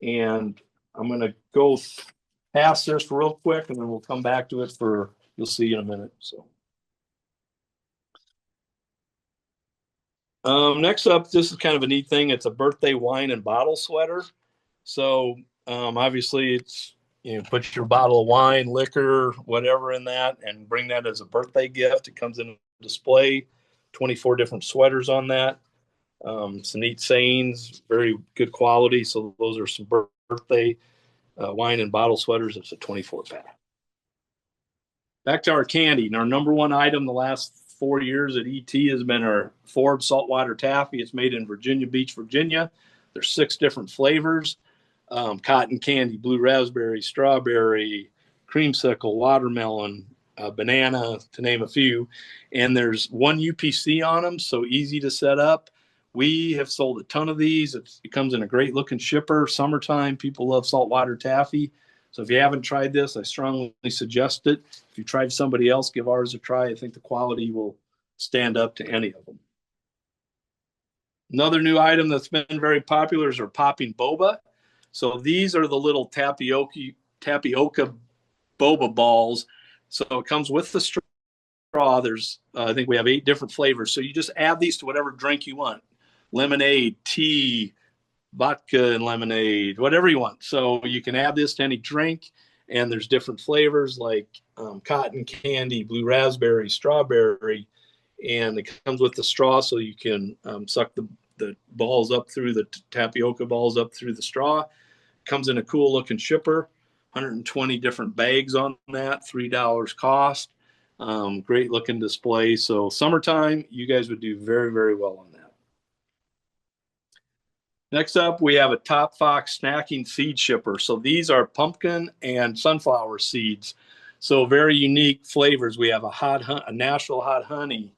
and I'm going to go past this real quick, and then we'll come back to it for, you'll see in a minute. So, next up, this is kind of a neat thing. It's a birthday wine and bottle sweater. So, obviously, it's, you know, put your bottle of wine, liquor, whatever in that, and bring that as a birthday gift. It comes in a display, 24 different sweaters on that. Some neat sayings, very good quality. So those are some birthday wine and bottle sweaters. It's a 24 pack. Back to our candy. And our number one item the last 4 years at ET has been our Forbes Saltwater Taffy. It's made in Virginia Beach, Virginia. There's 6 different flavors. Cotton candy, blue raspberry, strawberry, creamsicle, watermelon, banana, to name a few. And there's 1 UPC on them, so easy to set up. We have sold a ton of these. It comes in a great looking shipper. Summertime, people love saltwater taffy. So if you haven't tried this, I strongly suggest it. If you tried somebody else, give ours a try. I think the quality will stand up to any of them. Another new item that's been very popular is our popping boba. So these are the little tapioca boba balls. So it comes with the straw. There's, I think we have 8 different flavors. So you just add these to whatever drink you want. Lemonade, tea, vodka and lemonade, whatever you want. So you can add this to any drink, and there's different flavors like cotton candy, blue raspberry, strawberry, and it comes with the straw, so you can suck the balls up through the tapioca balls up through the straw. Comes in a cool looking shipper, 120 different bags on that, $3 cost. Great looking display. So summertime, you guys would do very, very well on that. Next up, we have a Top Fox snacking seed shipper. So these are pumpkin and sunflower seeds. So very unique flavors. We have a Nashville hot honey.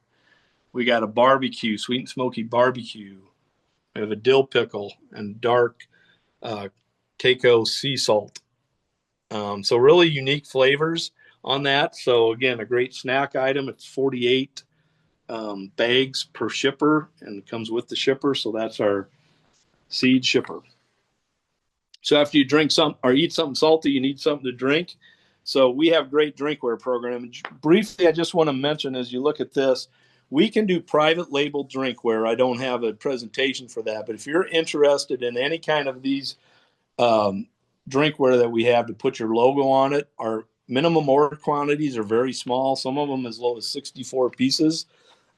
We got a barbecue, sweet and smoky barbecue. We have a dill pickle and dark Keiko sea salt. So really unique flavors on that. So again, a great snack item. It's 48 bags per shipper, and it comes with the shipper. So that's our seed shipper. So after you drink some or eat something salty, you need something to drink. So we have great drinkware program. And briefly, I just want to mention as you look at this, we can do private label drinkware. I don't have a presentation for that, but if you're interested in any kind of these drinkware that we have to put your logo on it, our minimum order quantities are very small. Some of them as low as 64 pieces.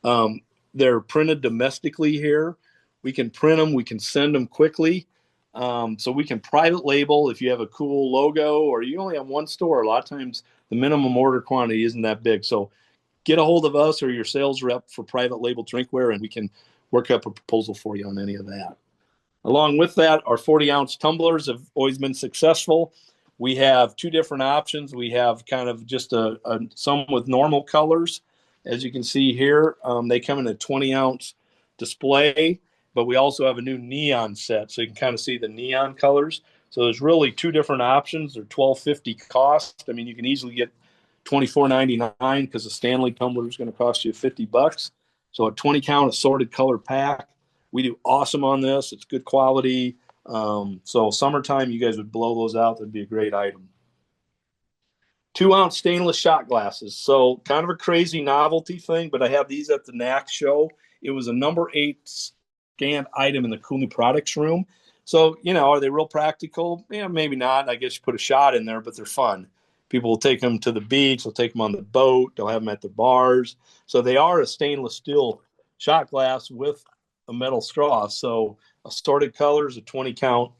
They're printed domestically here. We can print them. We can send them quickly. So we can private label if you have a cool logo or you only have one store. A lot of times the minimum order quantity isn't that big. So get a hold of us or your sales rep for private label drinkware, and we can work up a proposal for you on any of that. Along with that, our 40-ounce tumblers have always been successful. We have 2 different options. We have kind of just some with normal colors. As you can see here, they come in a 20-ounce display, but we also have a new neon set, so you can kind of see the neon colors. So there's really 2 different options. They're $12.50 cost. I mean, you can easily get $24.99 because the Stanley tumbler is going to cost you $50. So a 20-count assorted color pack. We do awesome on this. It's good quality. So summertime, you guys would blow those out. That'd be a great item. 2-ounce stainless shot glasses. So kind of a crazy novelty thing, but I have these at the NAC show. It was a number 8 scanned item in the Cool New Products room. So, you know, are they real practical? Yeah, maybe not. I guess you put a shot in there, but they're fun. People will take them to the beach. They'll take them on the boat. They'll have them at the bars. So they are a stainless steel shot glass with a metal straw. So assorted colors, a 20-count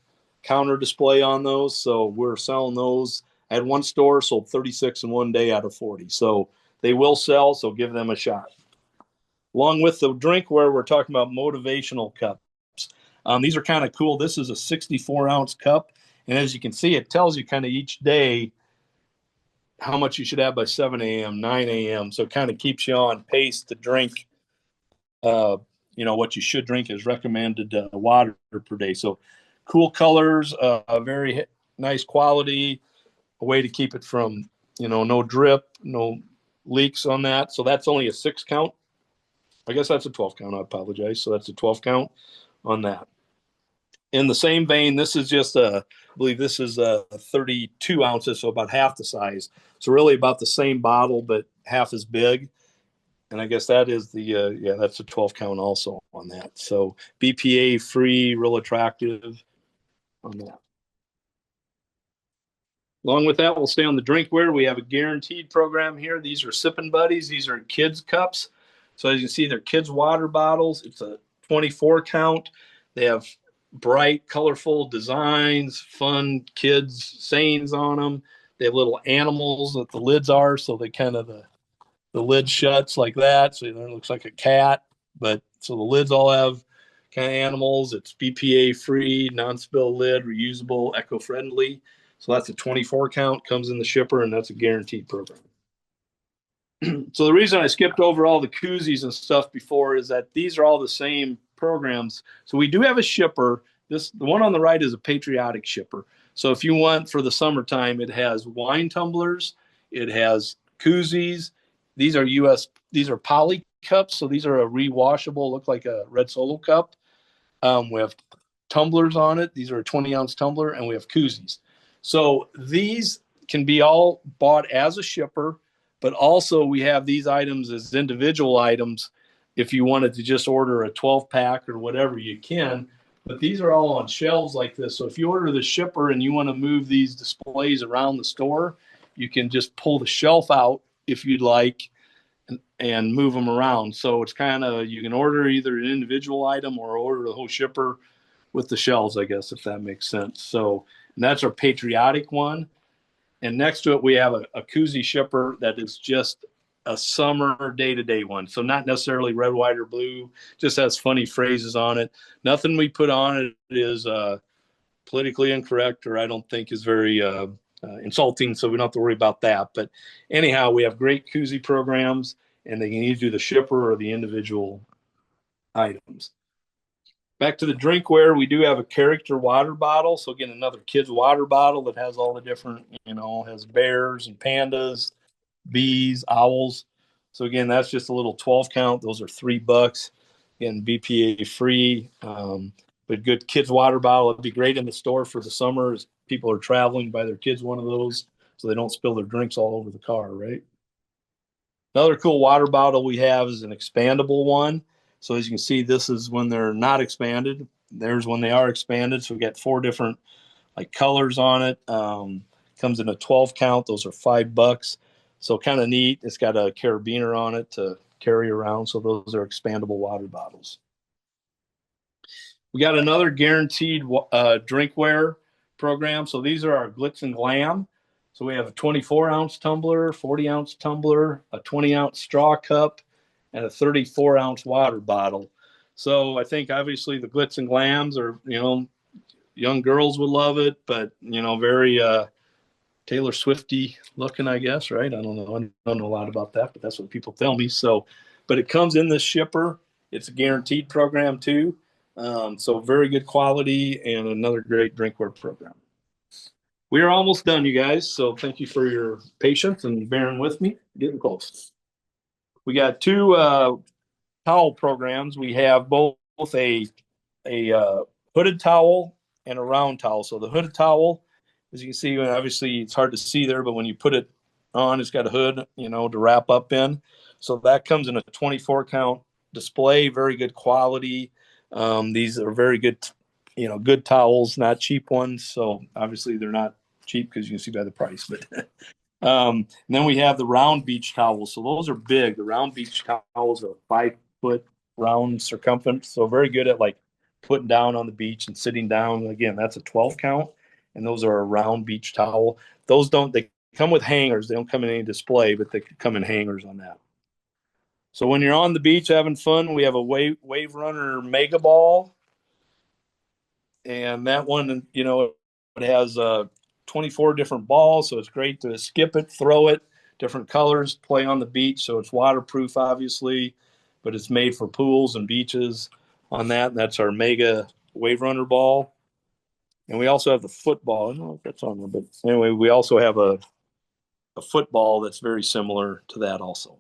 counter display on those. So we're selling those. I had one store sold 36 in one day out of 40. So they will sell. So give them a shot. Along with the drinkware, we're talking about motivational cups. These are kind of cool. This is a 64-ounce cup. And as you can see, it tells you kind of each day how much you should have by 7 a.m., 9 a.m. So it kind of keeps you on pace to drink, you know, what you should drink is recommended water per day. So cool colors, very nice quality, a way to keep it from, you know, no drip, no leaks on that. So that's only a 6 count. I guess that's a 12 count. I apologize. So that's a 12 count on that. In the same vein, this is just I believe this is 32 ounces, so about half the size. So really about the same bottle, but half as big. And I guess that is the that's a 12 count also on that. So BPA free, real attractive on that. Along with that, we'll stay on the drinkware. We have a guaranteed program here. These are Sippin' Buddies. These are kids cups. So as you can see, they're kids water bottles. It's a 24 count. They have bright, colorful designs, fun kids sayings on them. They have little animals that the lids are, so they kind of the lid shuts like that, so it looks like a cat. But so the lids all have kind of animals. It's BPA free, non-spill lid, reusable, eco-friendly. So that's a 24 count, comes in the shipper, and that's a guaranteed program. So the reason I skipped over all the koozies and stuff before is that these are all the same programs. So we do have a shipper. The one on the right is a patriotic shipper. So if you want for the summertime, it has wine tumblers, it has koozies. These are poly cups, so these are a rewashable, look like a red Solo cup. We have tumblers on it. These are a 20-ounce tumbler, and we have koozies. So these can be all bought as a shipper, but also we have these items as individual items. If you wanted to just order a 12-pack or whatever, you can. But these are all on shelves like this. So if you order the shipper and you want to move these displays around the store, you can just pull the shelf out if you'd like and move them around. So it's kind of, you can order either an individual item or order the whole shipper with the shelves, I guess, if that makes sense. So that's our patriotic one. And next to it, we have a koozie shipper that is just a summer day-to-day one. So not necessarily red, white, or blue, just has funny phrases on it. Nothing we put on it is politically incorrect, or I don't think is very insulting, so we don't have to worry about that. But anyhow, we have great koozie programs, and they can either do the shipper or the individual items. Back to the drinkware, we do have a character water bottle. So again, another kid's water bottle that has all the different, has bears and pandas, bees, owls. So again, that's just a little 12 count. Those are $3. Again, BPA free, but good kids water bottle. It'd be great in the store for the summer as people are traveling, buy their kids one of those so they don't spill their drinks all over the car, right? Another cool water bottle we have is an expandable one. So as you can see, this is when they're not expanded. There's when they are expanded. So we got 4 different colors on it. Comes in a 12 count. Those are $5. So kind of neat. It's got a carabiner on it to carry around. So those are expandable water bottles. We got another guaranteed drinkware program. So these are our Glitz and Glam. So we have a 24-ounce tumbler, 40-ounce tumbler, a 20-ounce straw cup, and a 34-ounce water bottle. So I think obviously the Glitz and Glams are, young girls would love it, but, very Taylor Swifty looking, I guess, right? I don't know. I don't know a lot about that, but that's what people tell me. So, but it comes in this shipper. It's a guaranteed program too. So very good quality and another great drinkware program. We are almost done, you guys. So thank you for your patience and bearing with me. Getting close. We got 2 towel programs. We have both a hooded towel and a round towel. So the hooded towel, as you can see, obviously it's hard to see there, but when you put it on, it's got a hood, to wrap up in. So that comes in a 24 count display, very good quality. These are very good, good towels, not cheap ones. So obviously they're not cheap because you can see by the price, but and then we have the round beach towels. So those are big. The round beach towels are 5-foot round circumference. So very good at putting down on the beach and sitting down. Again, that's a 12 count. And those are a round beach towel. They come with hangers. They don't come in any display, but they come in hangers on that. So when you're on the beach having fun, we have a Wave Runner Mega Ball. And that one, it has 24 different balls, so it's great to skip it, throw it, different colors, play on the beach. So it's waterproof, obviously, but it's made for pools and beaches on that. And that's our Mega Wave Runner ball. And we also have the football. I don't know if that's on there, but anyway, we also have a a football that's very similar to that also.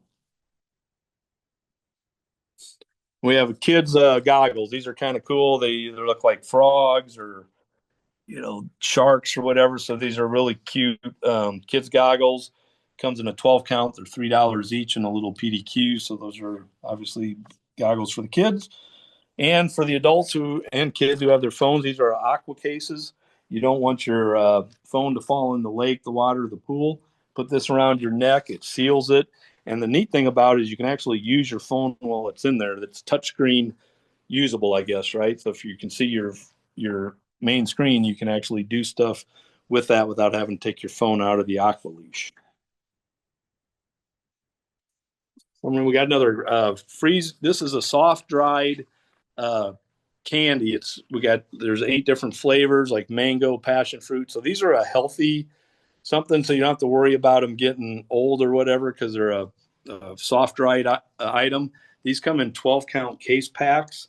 We have kids goggles. These are kind of cool. They either look like frogs or sharks or whatever. So these are really cute kids goggles. Comes in a 12 count. They're $3 each and a little PDQ. So those are obviously goggles for the kids. And for the adults and kids who have their phones, these are aqua cases. You don't want your phone to fall in the lake, the water, the pool. Put this around your neck. It seals it. And the neat thing about it is you can actually use your phone while it's in there. That's touchscreen usable, I guess, right? So if you can see your main screen, you can actually do stuff with that without having to take your phone out of the aqua leash. I mean, we got another freeze. This is a soft dried candy. There's 8 different flavors like mango, passion fruit. So these are a healthy something, so you don't have to worry about them getting old or whatever because they're a soft dried item. These come in 12 count case packs.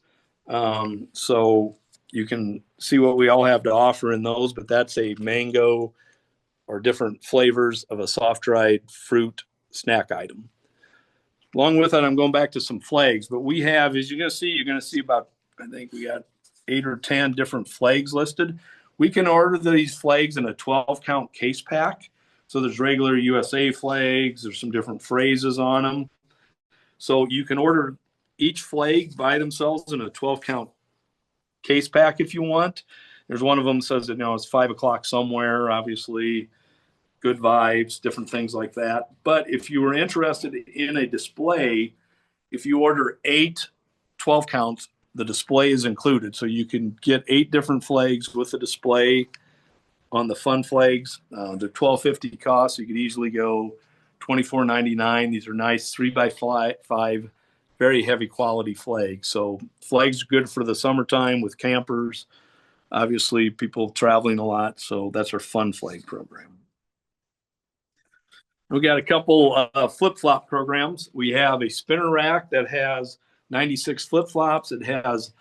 So you can see what we all have to offer in those, but that's a mango or different flavors of a soft dried fruit snack item. Along with that, I'm going back to some flags, but we have, as you're going to see about, I think we got 8 or 10 different flags listed. We can order these flags in a 12 count case pack. So there's regular USA flags. There's some different phrases on them. So you can order each flag by themselves in a 12 count case pack if you want. There's one of them says that, it's 5 o'clock somewhere, obviously good vibes, different things like that. But if you were interested in a display, if you order 8 12 counts, the display is included. So you can get 8 different flags with the display on the fun flags. They're $12.50 cost. So you could easily go $24.99. These are nice 3x5, very heavy quality flags. So flags are good for the summertime with campers. Obviously, people traveling a lot. So that's our fun flag program. We got a couple flip-flop programs. We have a spinner rack that has 96 flip-flops. It has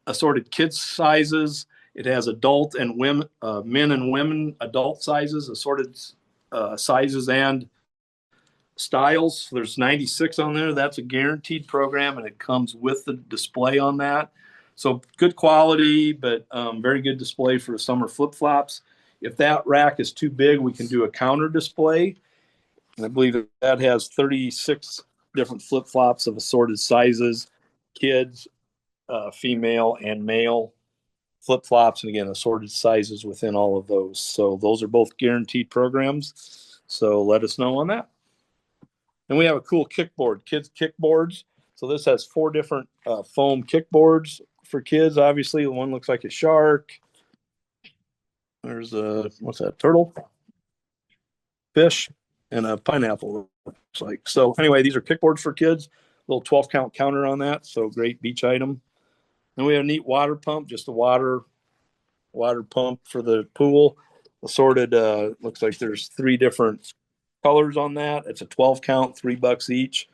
assorted kids sizes. It has adult and women, men and women adult sizes, assorted sizes and styles. There's 96 on there. That's a guaranteed program, and it comes with the display on that. So good quality, but very good display for summer flip-flops. If that rack is too big, we can do a counter display. And I believe that has 36 different flip-flops of assorted sizes, kids, female, and male flip-flops. And again, assorted sizes within all of those. So those are both guaranteed programs. So let us know on that. And we have a cool kickboard, kids kickboards. So this has 4 different foam kickboards for kids. Obviously, the one looks like a shark. There's what's that? Turtle, fish, and a pineapple. Looks like. So anyway, these are kickboards for kids. Little 12 count counter on that. So great beach item. And we have a neat water pump, just a water pump for the pool. Assorted. Looks like there's 3 different colors on that. It's a 12 count, $3 each.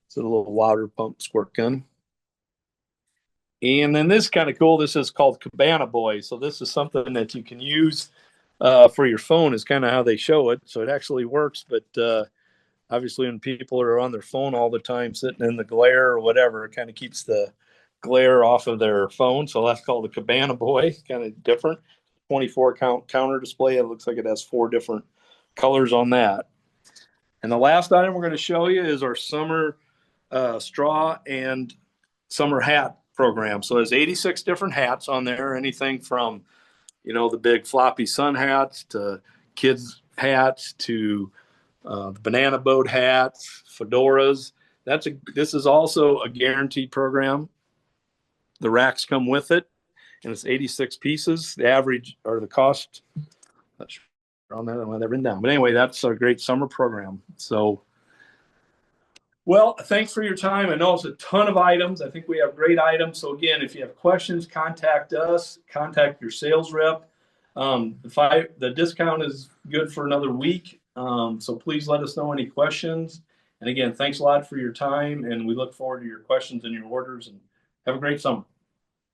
It's a little water pump squirt gun. And then this is kind of cool. This is called Cabana Boy. So this is something that you can use for your phone is kind of how they show it. So it actually works. But obviously when people are on their phone all the time, sitting in the glare or whatever, it kind of keeps the glare off of their phone. So that's called the Cabana Boy, kind of different. 24 count counter display. It looks like it has 4 different colors on that. And the last item we're going to show you is our summer straw and summer hat program. So there's 86 different hats on there, anything from, the big floppy sun hats to kids hats to the banana boat hats, fedoras. This is also a guaranteed program. The racks come with it, and it's 86 pieces. The average or the cost, not sure on that, I don't have that written down. But anyway, that's a great summer program. So, well, thanks for your time. I know it's a ton of items. I think we have great items. So again, if you have questions, contact us, contact your sales rep. The discount is good for another week. So please let us know any questions. And again, thanks a lot for your time. And we look forward to your questions and your orders, and have a great summer.